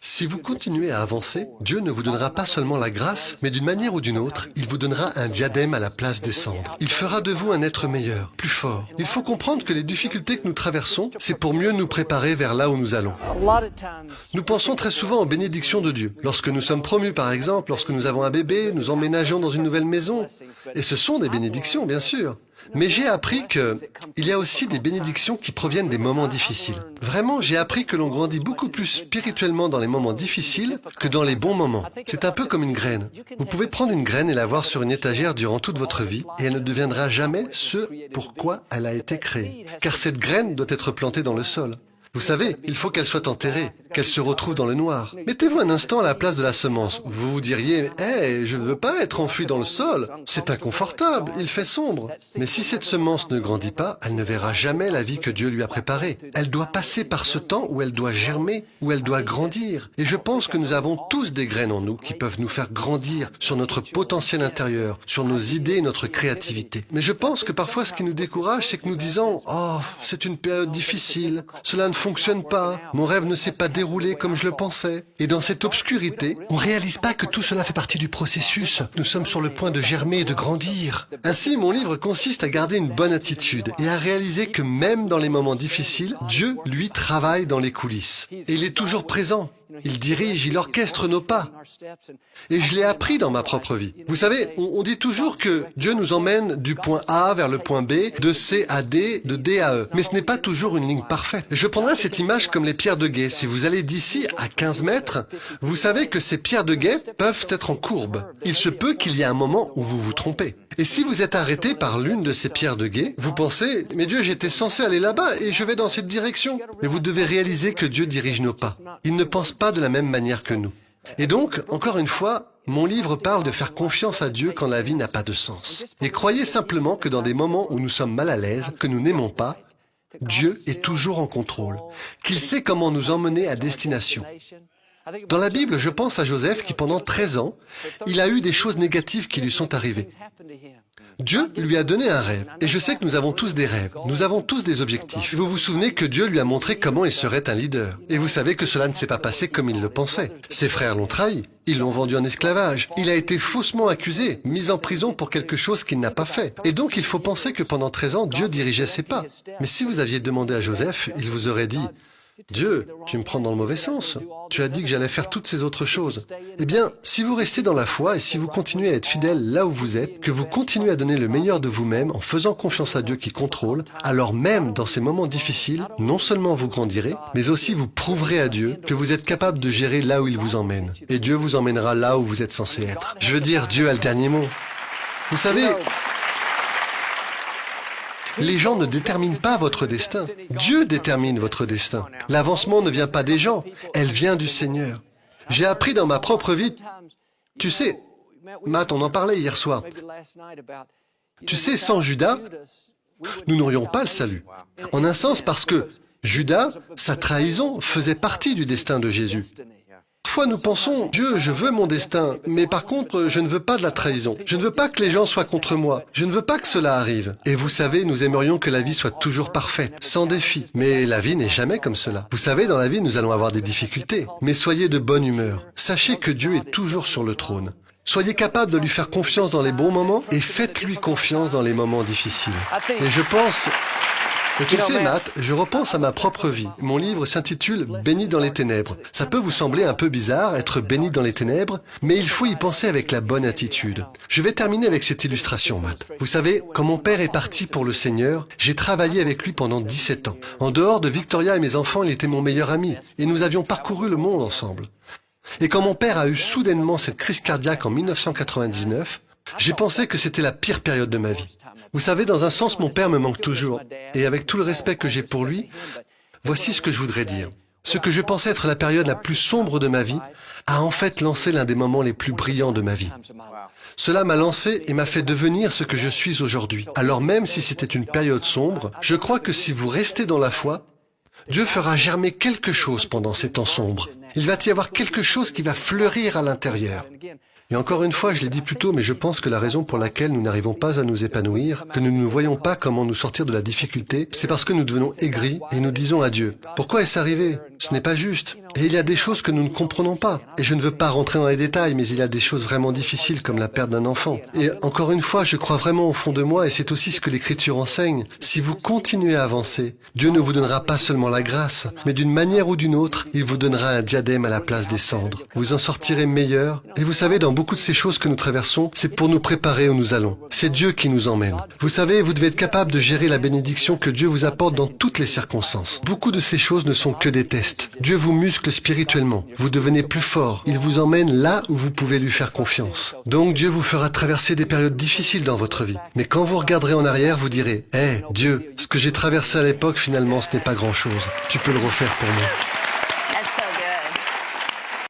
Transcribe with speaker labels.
Speaker 1: Si vous continuez à avancer, Dieu ne vous donnera pas seulement la grâce, mais d'une manière ou d'une autre, il vous donnera un diadème à la place des cendres. Il fera de vous un être meilleur, plus fort. Il faut comprendre que les difficultés que nous traversons, c'est pour mieux nous préparer vers là où nous allons. Nous pensons très souvent aux bénédictions de Dieu. Lorsque nous sommes promus, par exemple, lorsque nous avons un bébé, nous emménageons dans une nouvelle maison. Et ce sont des bénédictions, bien sûr. Mais j'ai appris qu'il y a aussi des bénédictions qui proviennent des moments difficiles. Vraiment, j'ai appris que l'on grandit beaucoup plus spirituellement dans les moments difficiles que dans les bons moments. C'est un peu comme une graine. Vous pouvez prendre une graine et l'avoir sur une étagère durant toute votre vie et elle ne deviendra jamais ce pourquoi elle a été créée. Car cette graine doit être plantée dans le sol. Vous savez, il faut qu'elle soit enterrée, qu'elle se retrouve dans le noir. Mettez-vous un instant à la place de la semence. Vous vous diriez, « Hey, je ne veux pas être enfoui dans le sol. C'est inconfortable, il fait sombre. » Mais si cette semence ne grandit pas, elle ne verra jamais la vie que Dieu lui a préparée. Elle doit passer par ce temps où elle doit germer, où elle doit grandir. Et je pense que nous avons tous des graines en nous qui peuvent nous faire grandir sur notre potentiel intérieur, sur nos idées et notre créativité. Mais je pense que parfois ce qui nous décourage, c'est que nous disons, « Oh, c'est une période difficile, cela ne fonctionne pas, mon rêve ne s'est pas déroulé comme je le pensais. » Et dans cette obscurité, on réalise pas que tout cela fait partie du processus. Nous sommes sur le point de germer et de grandir. Ainsi, mon livre consiste à garder une bonne attitude et à réaliser que même dans les moments difficiles, Dieu, lui, travaille dans les coulisses. Et il est toujours présent. Il dirige, il orchestre nos pas. Et je l'ai appris dans ma propre vie. Vous savez, on dit toujours que Dieu nous emmène du point A vers le point B, de C à D, de D à E. Mais ce n'est pas toujours une ligne parfaite. Je prendrai cette image comme les pierres de guet. Si vous allez d'ici à 15 mètres, vous savez que ces pierres de guet peuvent être en courbe. Il se peut qu'il y ait un moment où vous vous trompez. Et si vous êtes arrêté par l'une de ces pierres de guet, vous pensez, mais Dieu, j'étais censé aller là-bas et je vais dans cette direction. Mais vous devez réaliser que Dieu dirige nos pas. Il ne pense pas de la même manière que nous. Et donc, encore une fois, mon livre parle de faire confiance à Dieu quand la vie n'a pas de sens. Et croyez simplement que dans des moments où nous sommes mal à l'aise, que nous n'aimons pas, Dieu est toujours en contrôle, qu'il sait comment nous emmener à destination. Dans la Bible, je pense à Joseph qui, pendant 13 ans, il a eu des choses négatives qui lui sont arrivées. Dieu lui a donné un rêve. Et je sais que nous avons tous des rêves. Nous avons tous des objectifs. Vous vous souvenez que Dieu lui a montré comment il serait un leader. Et vous savez que cela ne s'est pas passé comme il le pensait. Ses frères l'ont trahi. Ils l'ont vendu en esclavage. Il a été faussement accusé, mis en prison pour quelque chose qu'il n'a pas fait. Et donc il faut penser que pendant 13 ans, Dieu dirigeait ses pas. Mais si vous aviez demandé à Joseph, il vous aurait dit, « Dieu, tu me prends dans le mauvais sens. Tu as dit que j'allais faire toutes ces autres choses. » Eh bien, si vous restez dans la foi et si vous continuez à être fidèle là où vous êtes, que vous continuez à donner le meilleur de vous-même en faisant confiance à Dieu qui contrôle, alors même dans ces moments difficiles, non seulement vous grandirez, mais aussi vous prouverez à Dieu que vous êtes capable de gérer là où il vous emmène. Et Dieu vous emmènera là où vous êtes censé être. Je veux dire, Dieu a le dernier mot. Vous savez, les gens ne déterminent pas votre destin. Dieu détermine votre destin. L'avancement ne vient pas des gens, elle vient du Seigneur. J'ai appris dans ma propre vie, tu sais, Matt, on en parlait hier soir, tu sais, sans Judas, nous n'aurions pas le salut. En un sens parce que Judas, sa trahison, faisait partie du destin de Jésus. Parfois nous pensons, Dieu, je veux mon destin, mais par contre, je ne veux pas de la trahison. Je ne veux pas que les gens soient contre moi. Je ne veux pas que cela arrive. Et vous savez, nous aimerions que la vie soit toujours parfaite, sans défi. Mais la vie n'est jamais comme cela. Vous savez, dans la vie, nous allons avoir des difficultés. Mais soyez de bonne humeur. Sachez que Dieu est toujours sur le trône. Soyez capable de lui faire confiance dans les bons moments et faites-lui confiance dans les moments difficiles. Et je pense... Et tu sais, Matt, je repense à ma propre vie. Mon livre s'intitule « Béni dans les ténèbres ». Ça peut vous sembler un peu bizarre, être béni dans les ténèbres, mais il faut y penser avec la bonne attitude. Je vais terminer avec cette illustration, Matt. Vous savez, quand mon père est parti pour le Seigneur, j'ai travaillé avec lui pendant 17 ans. En dehors de Victoria et mes enfants, il était mon meilleur ami, et nous avions parcouru le monde ensemble. Et quand mon père a eu soudainement cette crise cardiaque en 1999, j'ai pensé que c'était la pire période de ma vie. Vous savez, dans un sens, mon père me manque toujours. Et avec tout le respect que j'ai pour lui, voici ce que je voudrais dire. Ce que je pensais être la période la plus sombre de ma vie a en fait lancé l'un des moments les plus brillants de ma vie. Cela m'a lancé et m'a fait devenir ce que je suis aujourd'hui. Alors même si c'était une période sombre, je crois que si vous restez dans la foi, Dieu fera germer quelque chose pendant ces temps sombres. Il va y avoir quelque chose qui va fleurir à l'intérieur. Et encore une fois, je l'ai dit plus tôt, mais je pense que la raison pour laquelle nous n'arrivons pas à nous épanouir, que nous ne voyons pas comment nous sortir de la difficulté, c'est parce que nous devenons aigris et nous disons à Dieu, « Pourquoi est-ce arrivé? Ce n'est pas juste. Et il y a des choses que nous ne comprenons pas. Et je ne veux pas rentrer dans les détails, mais il y a des choses vraiment difficiles comme la perte d'un enfant. Et encore une fois, je crois vraiment au fond de moi, et c'est aussi ce que l'Écriture enseigne. Si vous continuez à avancer, Dieu ne vous donnera pas seulement la grâce, mais d'une manière ou d'une autre, il vous donnera un diadème à la place des cendres. Vous en sortirez meilleur. Et vous savez, dans beaucoup de ces choses que nous traversons, c'est pour nous préparer où nous allons. C'est Dieu qui nous emmène. Vous savez, vous devez être capable de gérer la bénédiction que Dieu vous apporte dans toutes les circonstances. Beaucoup de ces choses ne sont que des tests. Dieu vous muscle spirituellement. Vous devenez plus fort. Il vous emmène là où vous pouvez lui faire confiance. Donc Dieu vous fera traverser des périodes difficiles dans votre vie. Mais quand vous regarderez en arrière, vous direz « Hé, Dieu, ce que j'ai traversé à l'époque, finalement, ce n'est pas grand-chose. Tu peux le refaire pour moi. »